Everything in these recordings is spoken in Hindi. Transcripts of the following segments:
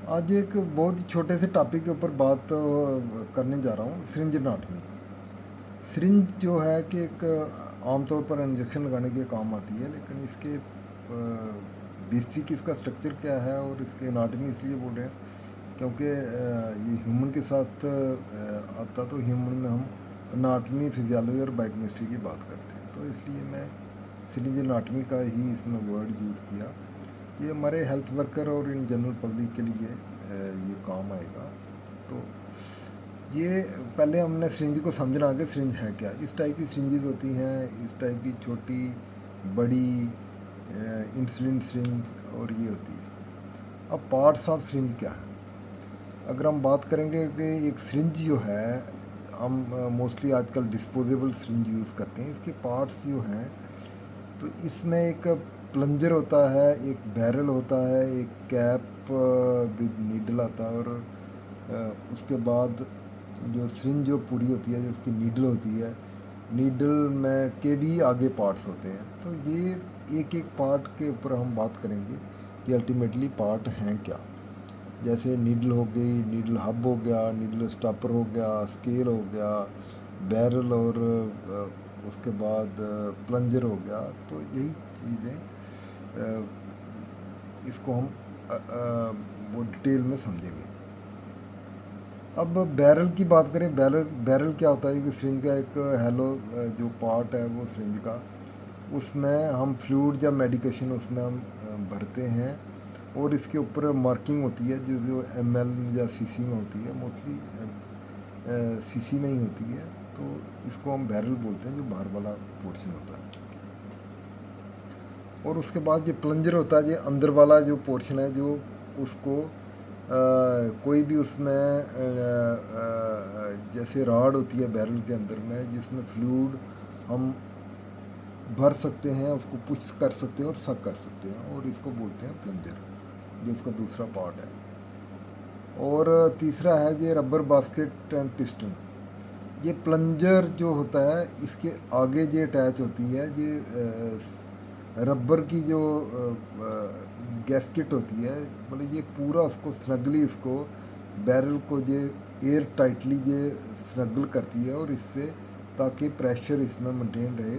आज एक बहुत ही छोटे से टॉपिक के ऊपर बात करने जा रहा हूँ, सिरिंज एनाटॉमी। सिरिंज जो है कि एक आमतौर पर इंजेक्शन लगाने के काम आती है, लेकिन इसके बेसिक इसका स्ट्रक्चर क्या है और इसके एनाटॉमी इसलिए बोल रहे हैं क्योंकि ये ह्यूमन के साथ आता, तो ह्यूमन में हम एनाटॉमी, फिजियोलॉजी और बायोकेमिस्ट्री की बात करते हैं, तो इसलिए मैं सिरिंज एनाटॉमी का ही इसमें वर्ड यूज़ किया। ये हमारे हेल्थ वर्कर और इन जनरल पब्लिक के लिए ये काम आएगा। तो ये पहले हमने सिरिंज को समझना कि सिरिंज है क्या। इस टाइप की सिरिंजेस होती हैं, इस टाइप की छोटी, बड़ी, इंसुलिन सिरिंज और ये होती है। अब पार्ट्स ऑफ सिरिंज क्या है, अगर हम बात करेंगे कि एक सिरिंज जो है, हम मोस्टली आजकल डिस्पोजेबल सिरिंज यूज़ करते हैं। इसके पार्ट्स जो हैं, तो इसमें एक प्लंजर होता है, एक बैरल होता है, एक कैप विद नीडल आता है, और उसके बाद जो सिरिंज जो पूरी होती है, जो उसकी नीडल होती है, नीडल में के भी आगे पार्ट्स होते हैं। तो ये एक एक पार्ट के ऊपर हम बात करेंगे कि अल्टीमेटली पार्ट हैं क्या। जैसे नीडल हो गई, नीडल हब हो गया, नीडल स्टॉपर हो गया, स्केल हो गया, बैरल, और उसके बाद प्लंजर हो गया। तो यही चीज़ें इसको हम वो डिटेल में समझेंगे। अब बैरल की बात करें, बैरल बैरल क्या होता है कि सिरिंज का एक हेलो जो पार्ट है वो सिरिंज का, उसमें हम फ्लूइड या मेडिकेशन उसमें हम भरते हैं, और इसके ऊपर मार्किंग होती है जो जो ml या cc में होती है, मोस्टली cc में ही होती है। तो इसको हम बैरल बोलते हैं, जो बाहर वाला पोर्शन होता है। और उसके बाद ये प्लंजर होता है, ये अंदर वाला जो पोर्शन है, जो उसको कोई भी उसमें जैसे राड होती है बैरल के अंदर में, जिसमें फ्लूइड हम भर सकते हैं, उसको पुश कर सकते हैं और सक कर सकते हैं, और इसको बोलते हैं प्लंजर, जो इसका दूसरा पार्ट है। और तीसरा है ये रबर बास्केट एंड पिस्टन। ये प्लंजर जो होता है, इसके आगे ये अटैच होती है ये रबर की जो गैस्केट होती है, मतलब ये पूरा उसको स्नगली, उसको बैरल को ये एयर टाइटली ये स्नगल करती है, और इससे ताकि प्रेशर इसमें मेंटेन रहे,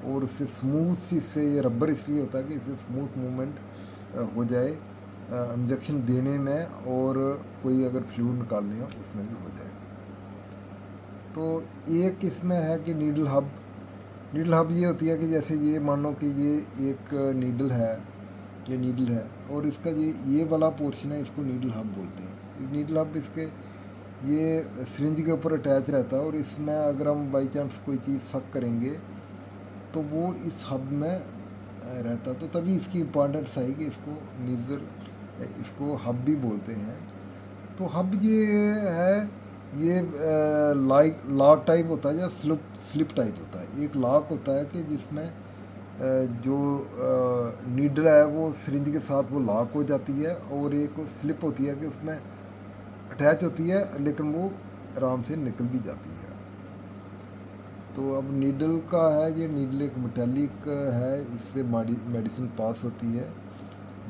और उससे स्मूथ, इससे ये रबर इसलिए होता है कि इससे स्मूथ मूवमेंट हो जाए इंजेक्शन देने में, और कोई अगर फ्लूइड निकालने हो उसमें भी हो जाए। तो एक इसमें है कि नीडल हब। नीडल हब ये होती है कि जैसे ये मान लो कि ये एक नीडल है, ये नीडल है, और इसका ये वाला पोर्शन है, इसको नीडल हब बोलते हैं। ये नीडल हब इसके ये सिरिंज के ऊपर अटैच रहता है, और इसमें अगर हम बाई चांस कोई चीज़ सक करेंगे तो वो इस हब में रहता, तो तभी इसकी इम्पॉर्टेंस आई कि इसको नीजर, इसको हब भी बोलते हैं। तो हब ये है, ये लाइक लॉक टाइप होता है या स्लिप टाइप होता है। एक लॉक होता है कि जिसमें जो नीडल है वो सिरिंज के साथ वो लॉक हो जाती है, और एक स्लिप होती है कि उसमें अटैच होती है, लेकिन वो आराम से निकल भी जाती है। तो अब नीडल का है, ये नीडल एक मेटेलिक है, इससे मेडिसिन पास होती है।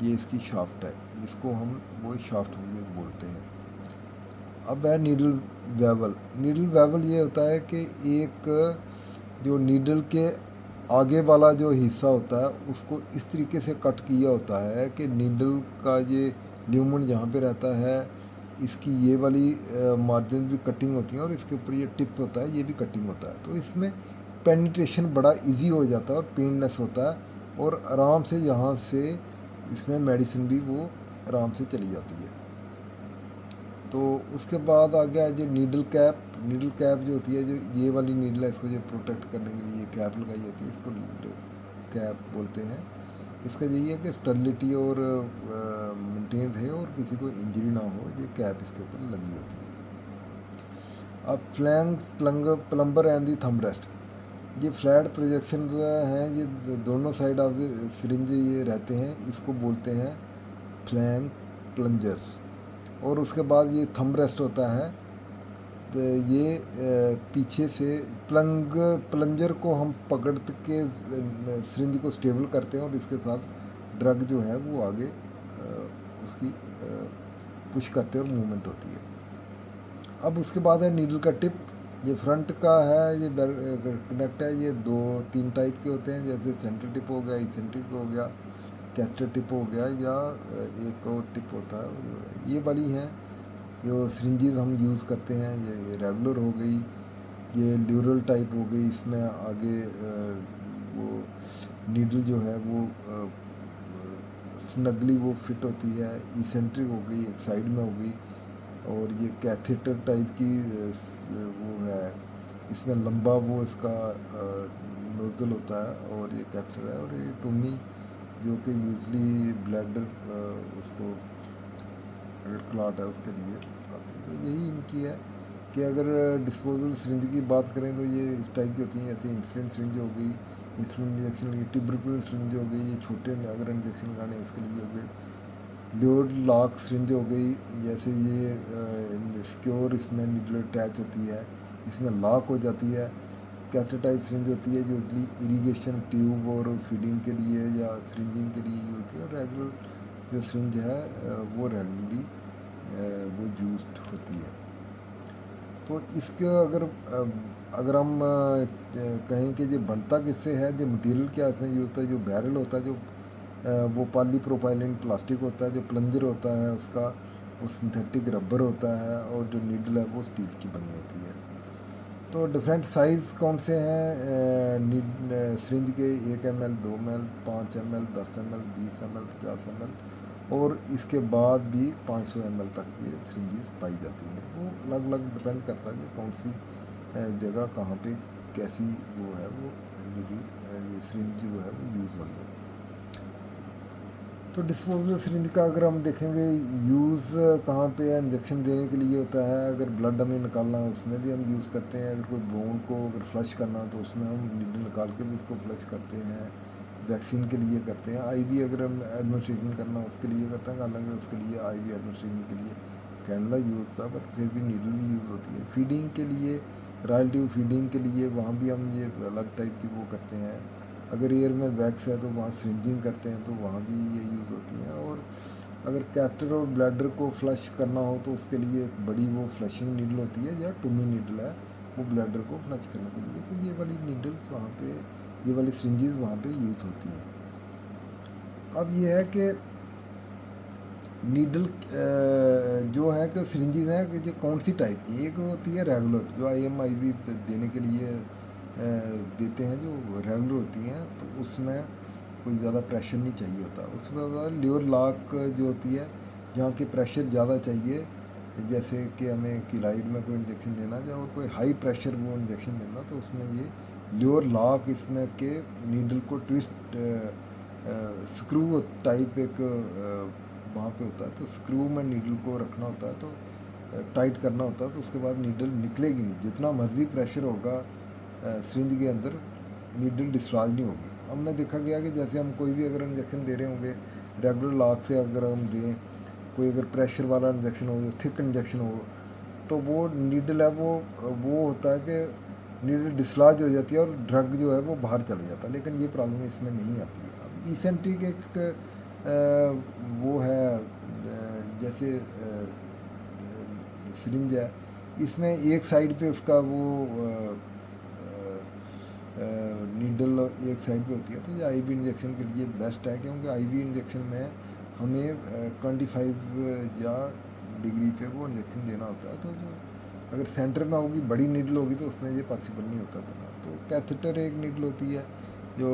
ये इसकी शाफ्ट है, इसको हम वो शाफ्ट ये बोलते हैं। अब है नीडल वेवल। नीडल वेवल ये होता है कि एक जो नीडल के आगे वाला जो हिस्सा होता है, उसको इस तरीके से कट किया होता है कि नीडल का ये ल्यूमन जहाँ पे रहता है, इसकी ये वाली मार्जिन भी कटिंग होती है, और इसके ऊपर ये टिप होता है, ये भी कटिंग होता है। तो इसमें पेनिट्रेशन बड़ा इजी हो जाता है और पेनलेस होता है, और आराम से यहाँ से इसमें मेडिसिन भी वो आराम से चली जाती है। तो उसके बाद आ गया जो नीडल कैप। नीडल कैप जो होती है, जो ये वाली नीडल है, इसको जो प्रोटेक्ट करने के लिए ये कैप लगाई जाती है, इसको कैप बोलते हैं। इसका यही है कि स्टेबिलिटी और मेंटेन रहे और किसी को इंजरी ना हो, ये कैप इसके ऊपर लगी होती है। अब flanks, plumber and the thumb rest, ये फ्लैट प्रोजेक्शन हैं, ये दोनों साइड ऑफ द सिरिंज ये रहते हैं, इसको बोलते हैं फ्लैंक प्लंजर्स। और उसके बाद ये थंब रेस्ट होता है, तो ये पीछे से प्लंजर को हम पकड़ के सिरिंज को स्टेबल करते हैं, और इसके साथ ड्रग जो है वो आगे उसकी पुश करते हैं और मूवमेंट होती है। अब उसके बाद है नीडल का टिप। ये फ्रंट का है, ये कनेक्ट है, ये 2-3 टाइप के होते हैं, जैसे सेंटर टिप हो गया, इसेंट्रिक हो गया, कैथेटर टिप हो गया, या एक और टिप होता है। ये वाली हैं जो सिरिंजेस हम यूज़ करते हैं। ये रेगुलर हो गई, ये ड्यूरल टाइप हो गई। इसमें आगे वो नीडल जो है वो स्नगली वो फिट होती है। इसेंट्रिक हो गई, एक साइड में हो गई। और ये कैथेटर टाइप की वो है, इसमें लंबा वो इसका नोज़ल होता है, और ये कैथेटर है। और ये टुमी जो कि यूजली ब्लैडर उसको अगर क्लॉट है उसके लिए आती है। तो यही इनकी है कि अगर डिस्पोजेबल सिरिंज की बात करें तो ये इस टाइप की होती हैं, जैसे इंसुलिन सिरिंज हो गई, इंसुलिन इंजेक्शन की, ट्यूबरकुलर सिरिंज हो गई, ये छोटे अगर इंजेक्शन लगाने उसके लिए हो गई। ल्योर लॉक सिरिंज हो गई, जैसे ये सिक्योर, इसमें नीडल अटैच होती है, इसमें लॉक हो जाती है। कैथेटर टाइप सिरिंज होती है जो यूजली इरिगेशन ट्यूब और फीडिंग के लिए या सिरिंजिंग के लिए यूज होती है। और रेगुलर जो सिरिंज है वो रेगुलरली वो यूज्ड होती है। तो इसके अगर हम कहें कि ये बनता किससे है, जो मटेरियल क्या इसमें यूज होता है, जो बैरल होता है, जो वो पॉलीप्रोपाइलिन प्लास्टिक होता है, जो प्लंजर होता है उसका वो सिंथेटिक रबर होता है, और जो नीडल है वो स्टील की बनी होती है। तो डिफरेंट साइज़ कौन से हैं नीड सिरिंज के, 1 ml, 2 ml, 5 ml, 10 ml, 20 ml, 50 ml, और इसके बाद भी 500 ml तक ये सिरिंजेस पाई जाती हैं। वो अलग अलग डिपेंड करता है कि कौन सी जगह कहाँ पे कैसी वो है, वो नीडल ये सिरिंज जो है वो यूज़ होनी है। तो डिस्पोजल सिरिंज का अगर हम देखेंगे यूज़ कहाँ पे है, इंजेक्शन देने के लिए होता है। अगर ब्लड हमें निकालना है उसमें भी हम यूज़ करते हैं। अगर कोई बोन को अगर फ्लश करना है तो उसमें हम नीडल निकाल के भी उसको फ्लश करते हैं। वैक्सीन के लिए करते हैं। आईवी अगर हम एडमिनिस्ट्रेशन करना उसके लिए करते हैं। हालांकि उसके लिए आईवी एडमिनिस्ट्रेशन के लिए कैंडला यूज़ था, बट फिर भी नीडल भी यूज़ होती है। फीडिंग के लिए, रॉयल ट्यूब फीडिंग के लिए वहाँ भी हम ये अलग टाइप की वो करते हैं। अगर ईयर में वैक्स है तो वहाँ सिरिंजिंग करते हैं, तो वहाँ भी ये यूज़ होती हैं। और अगर कैथेटर और ब्लैडर को फ्लश करना हो तो उसके लिए एक बड़ी वो फ्लशिंग नीडल होती है, या टूमी नीडल है, वो ब्लैडर को फ्लश करने के लिए। तो ये वाली नीडल वहाँ पे, ये वाली सिरिंजेस वहाँ पे यूज़ होती हैं। अब ये है कि नीडल जो है कि सिरिंजेस हैं कि जो कौन सी टाइप की, एक होती है रेगुलर जो IM IV देने के लिए देते हैं, जो रेगुलर होती हैं, तो उसमें कोई ज़्यादा प्रेशर नहीं चाहिए होता। उसमें ज़्यादा ल्योर लॉक जो होती है, जहाँ की प्रेशर ज़्यादा चाहिए, जैसे कि हमें किलाइड में कोई इंजेक्शन देना या और कोई हाई प्रेशर वो इंजेक्शन देना, तो उसमें ये ल्योर लॉक इसमें के नीडल को ट्विस्ट स्क्रू टाइप एक वहाँ पे होता है, तो स्क्रू में नीडल को रखना होता है, तो टाइट करना होता है, तो उसके बाद नीडल निकलेगी नहीं। जितना मर्ज़ी प्रेशर होगा सिरिंज के अंदर, नीडल डिस्चार्ज नहीं होगी। हमने देखा गया कि जैसे हम कोई भी अगर इंजेक्शन दे रहे होंगे रेगुलर लॉक से, अगर हम दें कोई अगर प्रेशर वाला इंजेक्शन हो, थिक इंजेक्शन हो, तो वो नीडल है वो होता है कि नीडल डिस्लॉज हो जाती है और ड्रग जो है वो बाहर चला जाता है। लेकिन ये प्रॉब्लम इसमें नहीं आती है। अब इसेंट्रिक एक वो है जैसे सिरिंज है, इसमें एक साइड पे उसका वो नीडल एक साइड पे होती है। तो ये आईवी इंजेक्शन के लिए बेस्ट है, क्योंकि आईवी इंजेक्शन में हमें 25 या डिग्री पे वो इंजेक्शन देना होता है। तो जो अगर सेंटर में होगी, बड़ी नीडल होगी, तो उसमें ये पॉसिबल नहीं होता देना। तो कैथेटर एक नीडल होती है जो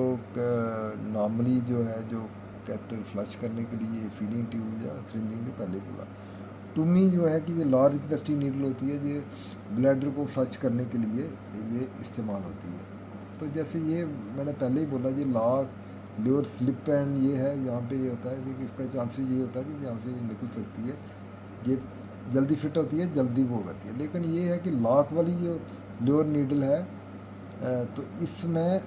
नॉर्मली जो है, जो कैथेटर फ्लश करने के लिए फीडिंग ट्यूब या सिरिंजिंग जो पहले बोला। टूमी जो है कि ये लार्ज कैपेसिटी नीडल होती है, ये ब्लैडर को फ्लश करने के लिए ये इस्तेमाल होती है। तो जैसे ये मैंने पहले ही बोला, ये लॉक ल्योर स्लिप एंड ये है, यहाँ पे ये होता है कि इसका चांसेस ये होता है कि यहाँ से ये निकल सकती है। ये जल्दी फिट होती है, जल्दी वो करती है। लेकिन ये है कि लॉक वाली जो ल्योर नीडल है, तो इसमें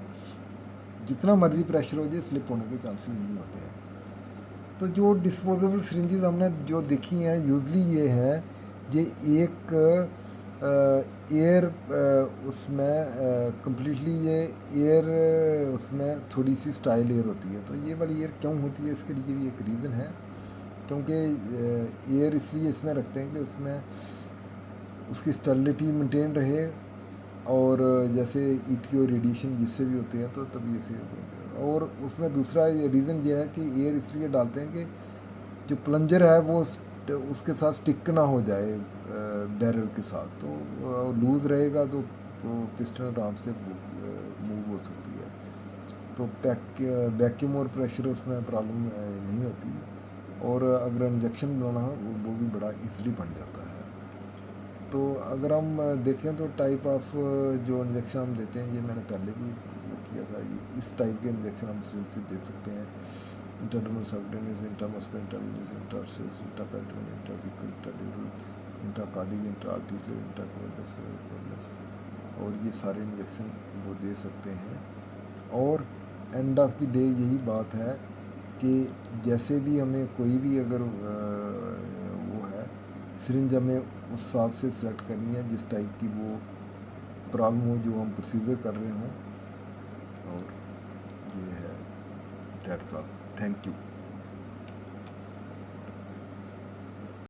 जितना मर्जी प्रेशर हो जाए, स्लिप होने के चांसेस नहीं होते हैं। तो जो डिस्पोजेबल सिरिंजेस हमने जो देखी हैं, यूजली ये हैं, ये एक एयर उसमें कम्प्लीटली ये एयर उसमें थोड़ी सी स्टाइल एयर होती है। तो ये वाली एयर क्यों होती है, इसके लिए भी एक रीज़न है क्योंकि एयर इसलिए इसमें रखते हैं कि उसमें उसकी स्टेबिलिटी मेंटेन रहे, और जैसे ईटीओ रेडिएशन जिससे भी होते हैं तो तभी ऐसे। और उसमें दूसरा रीज़न ये है कि एयर इसलिए डालते हैं कि जो प्लंजर है वो उसके साथ स्टिक ना हो जाए बैरल के साथ, तो लूज़ रहेगा तो पिस्टन आराम से मूव हो सकती है। तो वैक्यूम और प्रेशर उसमें प्रॉब्लम नहीं होती, और अगर इंजेक्शन बनाना हो वो भी बड़ा इजीली बन जाता है। तो अगर हम देखें तो टाइप ऑफ जो इंजेक्शन हम देते हैं, ये मैंने पहले भी वो किया था, ये इस टाइप के इंजेक्शन हम सिरिंज से दे सकते हैं। Intradermal subcutaneous, intramuscular, intravenous, intraosseous, intraperitoneal, intrathecal, intradural, intracardiac, intraarticular, intravenous, और ये सारे इंजेक्शन वो दे सकते हैं। और एंड ऑफ द डे यही बात है कि जैसे भी हमें कोई भी अगर वो है सिरिंज, हमें उस हिसाब से सिलेक्ट करनी है जिस टाइप की वो प्रॉब्लम हो, जो हम प्रोसीजर कर रहे हों। और ये है, दैट्स ऑल, थैंक यू।